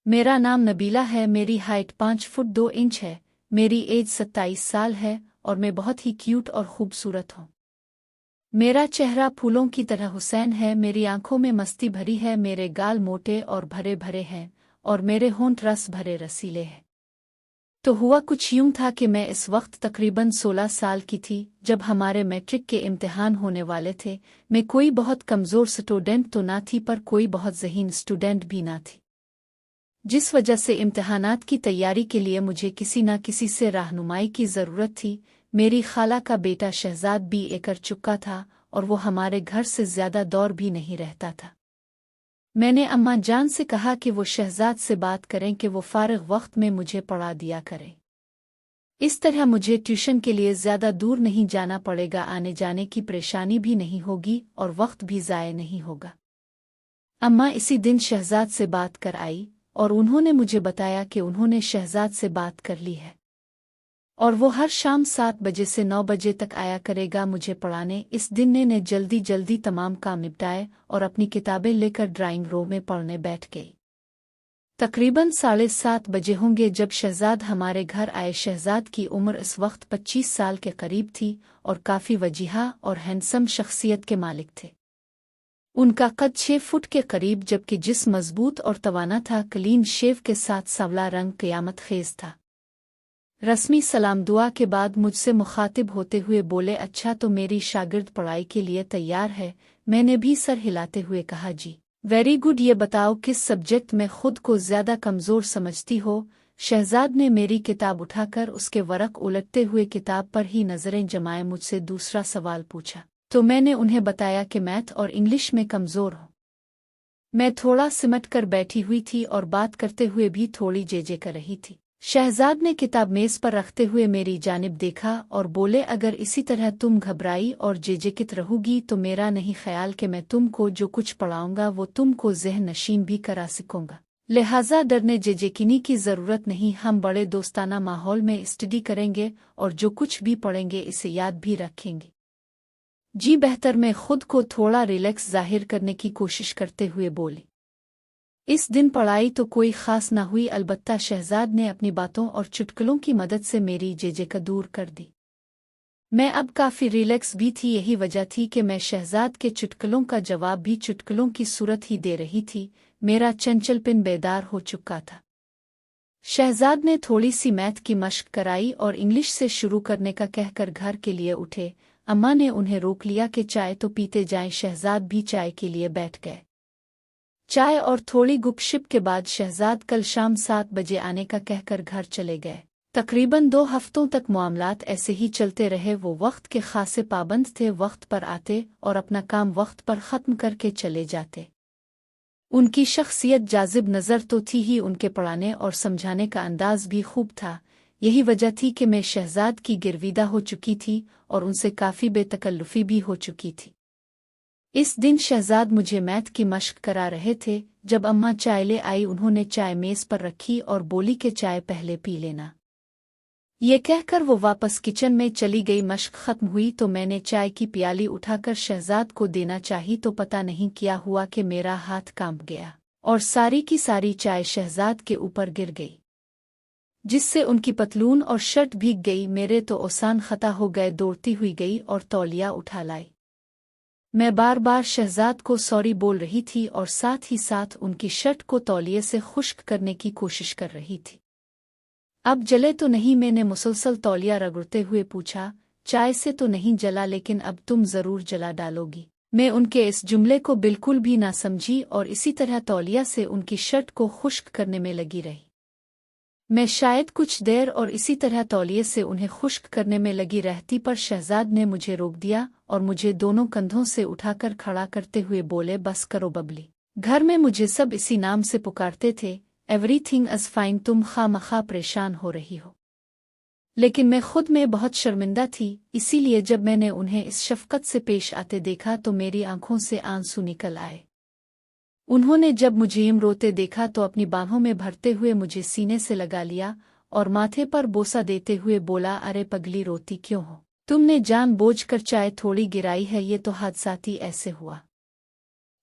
मेरा नाम नबीला है। मेरी हाइट 5 फुट 2 इंच है। मेरी एज 27 साल है और मैं बहुत ही क्यूट और खूबसूरत हूँ। मेरा चेहरा फूलों की तरह हुसैन है। मेरी आंखों में मस्ती भरी है। मेरे गाल मोटे और भरे भरे हैं और मेरे होंठ रस भरे रसीले हैं। तो हुआ कुछ यूं था कि मैं इस वक्त तकरीबन 16 साल की थी जब हमारे मैट्रिक के इम्तिहान होने वाले थे। मैं कोई बहुत कमज़ोर स्टूडेंट तो ना थी पर कोई बहुत ज़हीन स्टूडेंट भी ना थी, जिस वजह से इम्तिहानात की तैयारी के लिए मुझे किसी न किसी से रहनुमाई की ज़रूरत थी। मेरी खाला का बेटा शहजाद BA कर चुका था और वो हमारे घर से ज़्यादा दूर भी नहीं रहता था। मैंने अम्मा जान से कहा कि वो शहजाद से बात करें कि वो फारिग वक्त में मुझे पढ़ा दिया करें। इस तरह मुझे ट्यूशन के लिए ज़्यादा दूर नहीं जाना पड़ेगा, आने जाने की परेशानी भी नहीं होगी और वक्त भी ज़ाय नहीं होगा। अम्मा इसी दिन शहजाद से बात कर आई और उन्होंने मुझे बताया कि उन्होंने शहजाद से बात कर ली है और वो हर शाम 7 बजे से 9 बजे तक आया करेगा मुझे पढ़ाने। इस दिन ने जल्दी जल्दी तमाम काम निपटाए और अपनी किताबें लेकर ड्राइंग रूम में पढ़ने बैठ गई। तकरीबन 7:30 बजे होंगे जब शहजाद हमारे घर आए। शहजाद की उम्र इस वक्त 25 साल के करीब थी और काफ़ी वजीहा और हैंडसम शख्सियत के मालिक थे। उनका कद 6 फुट के करीब जबकि जिस्म मजबूत और तवाना था। क्लीन शेव के साथ सांवला रंग क़यामत खेज था। रस्मी सलाम दुआ के बाद मुझसे मुखातिब होते हुए बोले, अच्छा तो मेरी शागिर्द पढ़ाई के लिए तैयार है। मैंने भी सर हिलाते हुए कहा, जी वेरी गुड। ये बताओ किस सब्जेक्ट में खुद को ज़्यादा कमज़ोर समझती हो। शहजाद ने मेरी किताब उठाकर उसके वरक उलटते हुए किताब पर ही नज़रें जमाए मुझसे दूसरा सवाल पूछा। तो मैंने उन्हें बताया कि मैथ और इंग्लिश में कमज़ोर हूँ। मैं थोड़ा सिमट कर बैठी हुई थी और बात करते हुए भी थोड़ी जेजे कर रही थी। शहजाद ने किताब मेज़ पर रखते हुए मेरी जानिब देखा और बोले, अगर इसी तरह तुम घबराई और जेजेकित रहोगी तो मेरा नहीं ख्याल कि मैं तुमको जो कुछ पढ़ाऊंगा वो तुमको ज़हन नशीन भी करा सकूंगा। लिहाजा डरने जेजेकिनी की ज़रूरत नहीं। हम बड़े दोस्ताना माहौल में स्टडी करेंगे और जो कुछ भी पढ़ेंगे इसे याद भी रखेंगे। जी बेहतर। मैं खुद को थोड़ा रिलैक्स जाहिर करने की कोशिश करते हुए बोली। इस दिन पढ़ाई तो कोई ख़ास ना हुई, अलबत्ता शहजाद ने अपनी बातों और चुटकुलों की मदद से मेरी जेजेका दूर कर दी। मैं अब काफ़ी रिलैक्स भी थी। यही वजह थी कि मैं शहजाद के चुटकुलों का जवाब भी चुटकुलों की सूरत ही दे रही थी। मेरा चंचलपिन बेदार हो चुका था। शहजाद ने थोड़ी सी मैथ की मश्क कराई और इंग्लिश से शुरू करने का कहकर घर के लिए उठे। अम्मा ने उन्हें रोक लिया कि चाय तो पीते जाएं। शहजाद भी चाय के लिए बैठ गए। चाय और थोड़ी गुपशप के बाद शहजाद कल शाम 7 बजे आने का कहकर घर चले गए। तकरीबन 2 हफ्तों तक मामलात ऐसे ही चलते रहे। वो वक्त के खासे पाबंद थे, वक्त पर आते और अपना काम वक्त पर ख़त्म करके चले जाते। उनकी शख्सियत जाजिब नज़र तो थी ही, उनके पढ़ाने और समझाने का अंदाज भी खूब था। यही वजह थी कि मैं शहजाद की गिरविदा हो चुकी थी और उनसे काफ़ी बेतकल्लुफ़ी भी हो चुकी थी। इस दिन शहजाद मुझे मैथ की मश्क करा रहे थे। जब अम्मा चाय ले आई उन्होंने चाय मेज़ पर रखी और बोली कि चाय पहले पी लेना। ये कहकर वो वापस किचन में चली गई। मश्क ख़त्म हुई तो मैंने चाय की प्याली उठाकर शहजाद को देना चाही तो पता नहीं क्या हुआ कि मेरा हाथ कांप गया और सारी की सारी चाय शहजाद के ऊपर गिर गई, जिससे उनकी पतलून और शर्ट भीग गई। मेरे तो ओसान खता हो गए। दौड़ती हुई गई और तौलिया उठा लाई। मैं बार बार शहजाद को सॉरी बोल रही थी और साथ ही साथ उनकी शर्ट को तौलिए से खुश्क करने की कोशिश कर रही थी। अब जले तो नहीं? मैंने मुसलसल तौलिया रगड़ते हुए पूछा। चाय से तो नहीं जला, लेकिन अब तुम ज़रूर जला डालोगी। मैं उनके इस जुमले को बिल्कुल भी ना समझी और इसी तरह तौलिया से उनकी शर्ट को खुश्क करने में लगी रही। मैं शायद कुछ देर और इसी तरह तौलिए से उन्हें खुश्क करने में लगी रहती, पर शहजाद ने मुझे रोक दिया और मुझे दोनों कंधों से उठाकर खड़ा करते हुए बोले, बस करो बबली। घर में मुझे सब इसी नाम से पुकारते थे। Everything is fine. तुम खामखा परेशान हो रही हो। लेकिन मैं खुद में बहुत शर्मिंदा थी, इसीलिए जब मैंने उन्हें इस शफ़क़त से पेश आते देखा तो मेरी आंखों से आंसू निकल आए। उन्होंने जब मुझे यूं रोते देखा तो अपनी बाहों में भरते हुए मुझे सीने से लगा लिया और माथे पर बोसा देते हुए बोला, अरे पगली रोती क्यों हो? तुमने जानबूझकर चाय थोड़ी गिराई है, ये तो हादसाती ऐसे हुआ।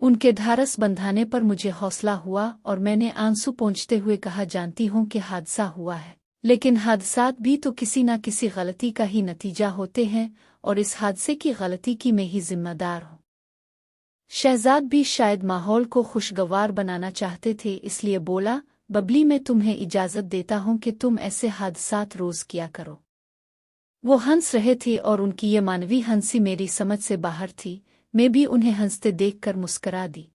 उनके ढारस बंधाने पर मुझे हौसला हुआ और मैंने आंसू पोंछते हुए कहा, जानती हूँ कि हादसा हुआ है, लेकिन हादसात भी तो किसी न किसी गलती का ही नतीजा होते हैं और इस हादसे की गलती की मैं ही जिम्मेदार हूँ। शहजाद भी शायद माहौल को खुशगवार बनाना चाहते थे, इसलिए बोला, बबली मैं तुम्हें इजाज़त देता हूँ कि तुम ऐसे हादसात रोज़ किया करो। वो हंस रहे थे और उनकी ये मानवी हंसी मेरी समझ से बाहर थी। मैं भी उन्हें हंसते देखकर मुस्करा दी।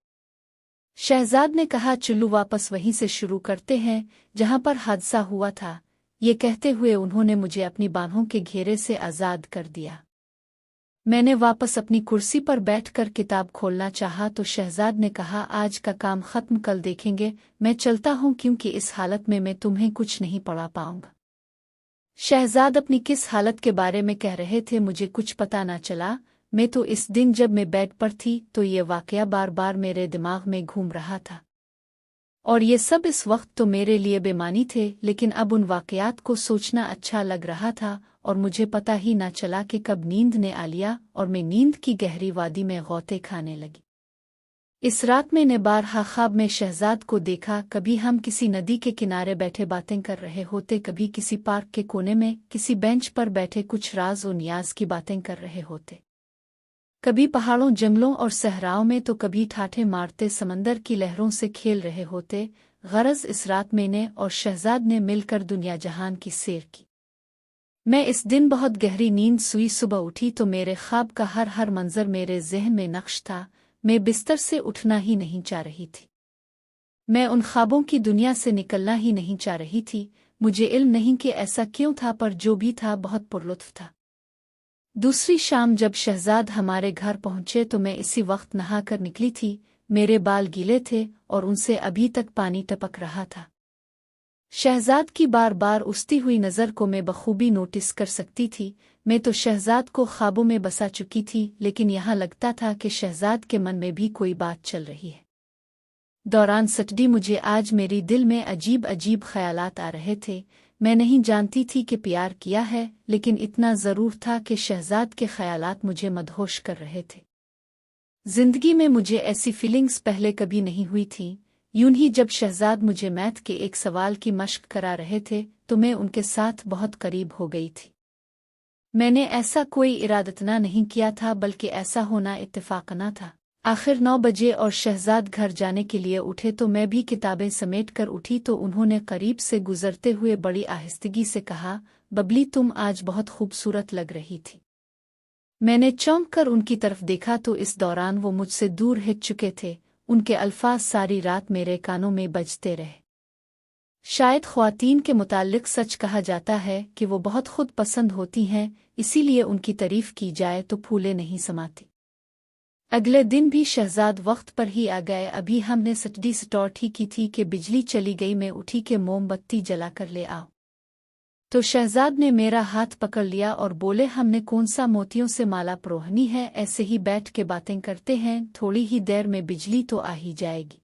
शहजाद ने कहा, चलो वापस वहीं से शुरू करते हैं जहां पर हादसा हुआ था। ये कहते हुए उन्होंने मुझे अपनी बाहों के घेरे से आज़ाद कर दिया। मैंने वापस अपनी कुर्सी पर बैठकर किताब खोलना चाहा तो शहजाद ने कहा, आज का काम खत्म कल देखेंगे, मैं चलता हूँ क्योंकि इस हालत में मैं तुम्हें कुछ नहीं पढ़ा पाऊंगा। शहजाद अपनी किस हालत के बारे में कह रहे थे मुझे कुछ पता न चला। मैं तो इस दिन जब मैं बेड पर थी तो ये वाकया बार बार मेरे दिमाग में घूम रहा था और ये सब इस वक्त तो मेरे लिए बेमानी थे, लेकिन अब उन वाकयात को सोचना अच्छा लग रहा था और मुझे पता ही न चला कि कब नींद ने आ लिया और मैं नींद की गहरी वादी में गौते खाने लगी। इस रात मैंने बारहा ख्वाब में शहजाद को देखा। कभी हम किसी नदी के किनारे बैठे बातें कर रहे होते, कभी किसी पार्क के कोने में किसी बेंच पर बैठे कुछ राज और नियाज की बातें कर रहे होते, कभी पहाड़ों जंगलों और सहराओं में तो कभी ठाठे मारते समंदर की लहरों से खेल रहे होते। गरज इस रात मैंने और शहजाद ने मिलकर दुनिया जहान की सैर की। मैं इस दिन बहुत गहरी नींद सोई। सुबह उठी तो मेरे ख्वाब का हर मंजर मेरे ज़हन में नक्श था। मैं बिस्तर से उठना ही नहीं चाह रही थी। मैं उन ख्वाबों की दुनिया से निकलना ही नहीं चाह रही थी। मुझे इल्म नहीं कि ऐसा क्यों था, पर जो भी था बहुत पुरलुत्फ था। दूसरी शाम जब शहजाद हमारे घर पहुंचे तो मैं इसी वक्त नहाकर निकली थी। मेरे बाल गीले थे और उनसे अभी तक पानी टपक रहा था। शहजाद की बार बार उठती हुई नज़र को मैं बखूबी नोटिस कर सकती थी। मैं तो शहजाद को ख्वाबों में बसा चुकी थी, लेकिन यहाँ लगता था कि शहजाद के मन में भी कोई बात चल रही है। दौरान सटडी मुझे आज मेरी दिल में अजीब अजीब ख्यालात आ रहे थे। मैं नहीं जानती थी कि प्यार किया है, लेकिन इतना ज़रूर था कि शहजाद के ख्यालात मुझे मदहोश कर रहे थे। जिंदगी में मुझे ऐसी फीलिंग्स पहले कभी नहीं हुई थी। यूं ही जब शहजाद मुझे मैथ के एक सवाल की मश्क करा रहे थे तो मैं उनके साथ बहुत करीब हो गई थी। मैंने ऐसा कोई इरादतना नहीं किया था, बल्कि ऐसा होना इत्तेफाकना था। आखिर 9 बजे और शहजाद घर जाने के लिए उठे तो मैं भी किताबें समेट कर उठी तो उन्होंने करीब से गुजरते हुए बड़ी आहिस्तगी से कहा, बबली तुम आज बहुत खूबसूरत लग रही थी। मैंने चौंक कर उनकी तरफ देखा तो इस दौरान वो मुझसे दूर हिट चुके थे। उनके अल्फाज सारी रात मेरे कानों में बजते रहे। शायद ख्वातीन के मुताल्लिक सच कहा जाता है कि वो बहुत खुद पसंद होती हैं, इसीलिए उनकी तारीफ की जाए तो फूले नहीं समाती। अगले दिन भी शहजाद वक्त पर ही आ गए। अभी हमने सटडी स्टोर ठीक की थी कि बिजली चली गई। मैं उठी कि मोमबत्ती जलाकर ले आओ, तो शहजाद ने मेरा हाथ पकड़ लिया और बोले, हमने कौन सा मोतियों से माला परोहनी है, ऐसे ही बैठ के बातें करते हैं, थोड़ी ही देर में बिजली तो आ ही जाएगी।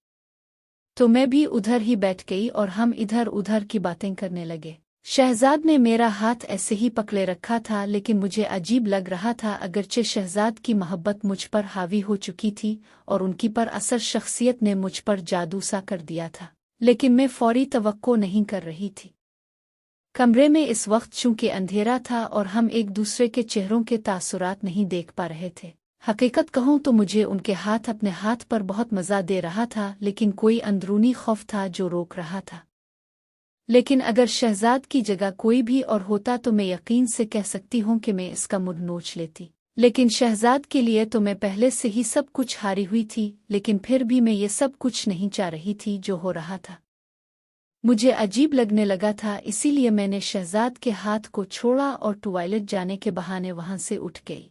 तो मैं भी उधर ही बैठ गई और हम इधर उधर की बातें करने लगे। शहजाद ने मेरा हाथ ऐसे ही पकड़े रखा था, लेकिन मुझे अजीब लग रहा था। अगरचे शहजाद की मोहब्बत मुझ पर हावी हो चुकी थी और उनकी पर असर शख्सियत ने मुझ पर जादू सा कर दिया था, लेकिन मैं फौरी तवक्को नहीं कर रही थी। कमरे में इस वक्त चूंकि अंधेरा था और हम एक दूसरे के चेहरों के तासुरात नहीं देख पा रहे थे। हकीकत कहूँ तो मुझे उनके हाथ अपने हाथ पर बहुत मज़ा दे रहा था, लेकिन कोई अंदरूनी खौफ था जो रोक रहा था। लेकिन अगर शहजाद की जगह कोई भी और होता तो मैं यकीन से कह सकती हूँ कि मैं इसका मुंह नोच लेती। लेकिन शहजाद के लिए तो मैं पहले से ही सब कुछ हारी हुई थी, लेकिन फिर भी मैं ये सब कुछ नहीं चाह रही थी जो हो रहा था। मुझे अजीब लगने लगा था, इसीलिए मैंने शहजाद के हाथ को छोड़ा और टॉयलेट जाने के बहाने वहां से उठ गई।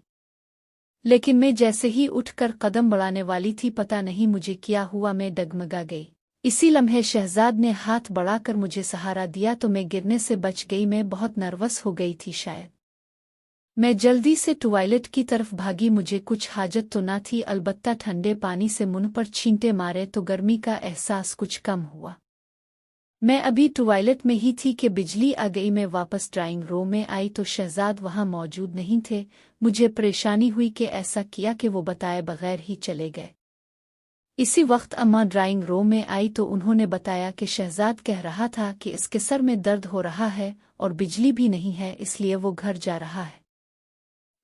लेकिन मैं जैसे ही उठकर कदम बढ़ाने वाली थी, पता नहीं मुझे क्या हुआ, मैं डगमगा गई। इसी लम्हे शहजाद ने हाथ बढ़ाकर मुझे सहारा दिया तो मैं गिरने से बच गई। मैं बहुत नर्वस हो गई थी शायद। मैं जल्दी से टॉयलेट की तरफ भागी। मुझे कुछ हाजत तो न थी, अलबत्ता ठंडे पानी से मुंह पर छींटे मारे तो गर्मी का एहसास कुछ कम हुआ। मैं अभी टॉयलेट में ही थी कि बिजली आ गई। मैं वापस ड्राइंग रूम में आई तो शहजाद वहां मौजूद नहीं थे। मुझे परेशानी हुई कि ऐसा किया कि वो बताए बगैर ही चले गए। इसी वक्त अम्मा ड्राइंग रूम में आई तो उन्होंने बताया कि शहजाद कह रहा था कि इसके सर में दर्द हो रहा है और बिजली भी नहीं है, इसलिए वो घर जा रहा है।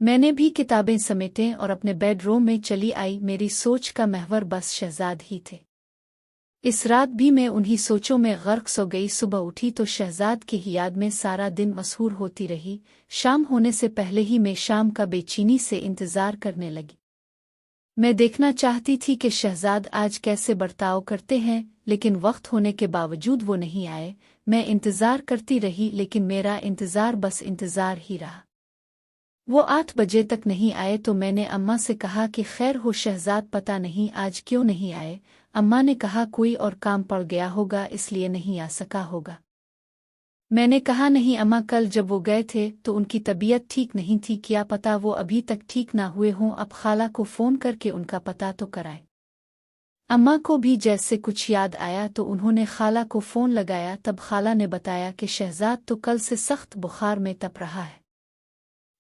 मैंने भी किताबें समेटें और अपने बेडरूम में चली आई। मेरी सोच का महवर बस शहजाद ही थे। इस रात भी मैं उन्हीं सोचों में गर्क सो गई। सुबह उठी तो शहजाद की ही याद में सारा दिन मसहूर होती रही। शाम होने से पहले ही मैं शाम का बेचैनी से इंतजार करने लगी। मैं देखना चाहती थी कि शहजाद आज कैसे बर्ताव करते हैं, लेकिन वक्त होने के बावजूद वो नहीं आए। मैं इंतजार करती रही, लेकिन मेरा इंतजार बस इंतजार ही रहा। वो 8 बजे तक नहीं आए तो मैंने अम्मा से कहा कि खैर हो शहजाद, पता नहीं आज क्यों नहीं आए। अम्मा ने कहा कोई और काम पड़ गया होगा, इसलिए नहीं आ सका होगा। मैंने कहा नहीं अम्मा, कल जब वो गए थे तो उनकी तबीयत ठीक नहीं थी, क्या पता वो अभी तक ठीक ना हुए हों। अब खाला को फ़ोन करके उनका पता तो कराए। अम्मा को भी जैसे कुछ याद आया तो उन्होंने खाला को फ़ोन लगाया। तब खाला ने बताया कि शहजाद तो कल से सख्त बुखार में तप रहा है।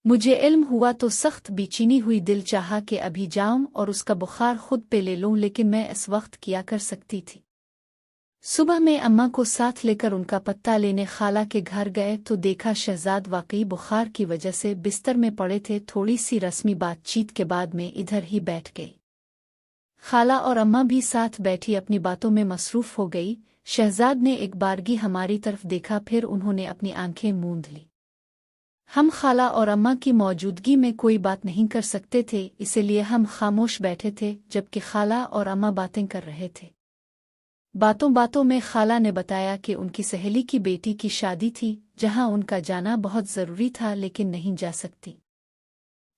मुझे इल्म हुआ तो सख्त बेचैनी हुई, दिल चाहा कि अभी जाऊं और उसका बुखार खुद पे ले लूं, लेकिन मैं इस वक्त क्या कर सकती थी। सुबह में अम्मा को साथ लेकर उनका पत्ता लेने खाला के घर गए तो देखा शहजाद वाकई बुखार की वजह से बिस्तर में पड़े थे। थोड़ी सी रस्मी बातचीत के बाद में इधर ही बैठ गई। खाला और अम्मा भी साथ बैठी अपनी बातों में मसरूफ हो गई। शहजाद ने एक बारगी हमारी तरफ देखा, फिर उन्होंने अपनी आंखें मूंद ली। हम खाला और अम्मा की मौजूदगी में कोई बात नहीं कर सकते थे, इसलिए हम खामोश बैठे थे जबकि खाला और अम्मा बातें कर रहे थे। बातों बातों में खाला ने बताया कि उनकी सहेली की बेटी की शादी थी, जहां उनका जाना बहुत ज़रूरी था, लेकिन नहीं जा सकती।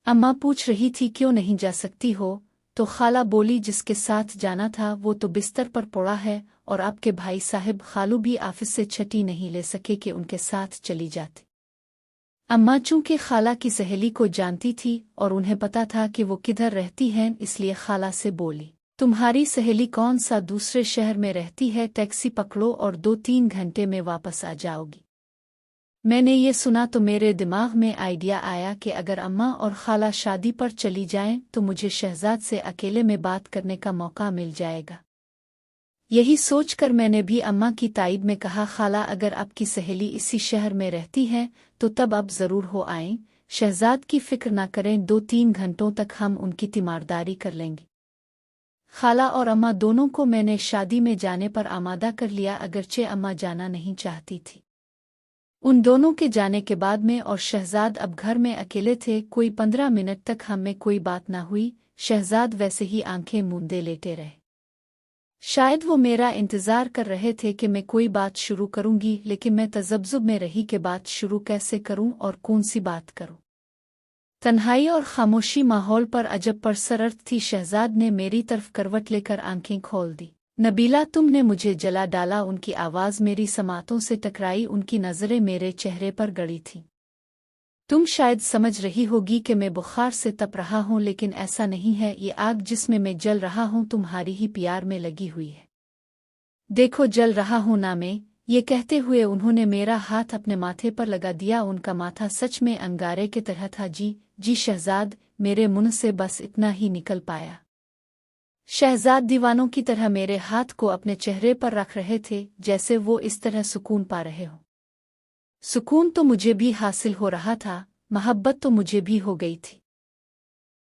अम्मा पूछ रही थी क्यों नहीं जा सकती हो, तो खाला बोली जिसके साथ जाना था वो तो बिस्तर पर पड़ा है, और आपके भाई साहब खालू भी ऑफिस से छुट्टी नहीं ले सके कि उनके साथ चली जाती। अम्मा चूंकि खाला की सहेली को जानती थी और उन्हें पता था कि वो किधर रहती हैं, इसलिए खाला से बोली तुम्हारी सहेली कौन सा दूसरे शहर में रहती है, टैक्सी पकड़ो और 2-3 घंटे में वापस आ जाओगी। मैंने ये सुना तो मेरे दिमाग में आइडिया आया कि अगर अम्मा और खाला शादी पर चली जाएं तो मुझे शहजाद से अकेले में बात करने का मौका मिल जाएगा। यही सोचकर मैंने भी अम्मा की ताईद में कहा खाला अगर आपकी सहेली इसी शहर में रहती है तो तब आप ज़रूर हो आएं। शहजाद की फिक्र ना करें, 2-3 घंटों तक हम उनकी तीमारदारी कर लेंगे। खाला और अम्मा दोनों को मैंने शादी में जाने पर आमादा कर लिया, अगरचे अम्मा जाना नहीं चाहती थी। उन दोनों के जाने के बाद में और शहजाद अब घर में अकेले थे। कोई 15 मिनट तक हम में कोई बात ना हुई। शहजाद वैसे ही आंखें मूंदे लेटे रहे। शायद वो मेरा इंतज़ार कर रहे थे कि मैं कोई बात शुरू करूंगी, लेकिन मैं तजब्जुब में रही कि बात शुरू कैसे करूं और कौन सी बात करूं। तन्हाई और खामोशी माहौल पर अजब परसरर्थ थी। शहजाद ने मेरी तरफ करवट लेकर आंखें खोल दी। नबीला तुमने मुझे जला डाला। उनकी आवाज़ मेरी समातों से टकराई, उनकी नज़रें मेरे चेहरे पर गड़ी थीं। तुम शायद समझ रही होगी कि मैं बुखार से तप रहा हूं, लेकिन ऐसा नहीं है। ये आग जिसमें मैं जल रहा हूं तुम्हारी ही प्यार में लगी हुई है। देखो जल रहा हूं ना मैं। ये कहते हुए उन्होंने मेरा हाथ अपने माथे पर लगा दिया। उनका माथा सच में अंगारे की तरह था। जी शहजाद, मेरे मुंह से बस इतना ही निकल पाया। शहजाद दीवानों की तरह मेरे हाथ को अपने चेहरे पर रख रहे थे, जैसे वो इस तरह सुकून पा रहे हो। सुकून तो मुझे भी हासिल हो रहा था, मोहब्बत तो मुझे भी हो गई थी।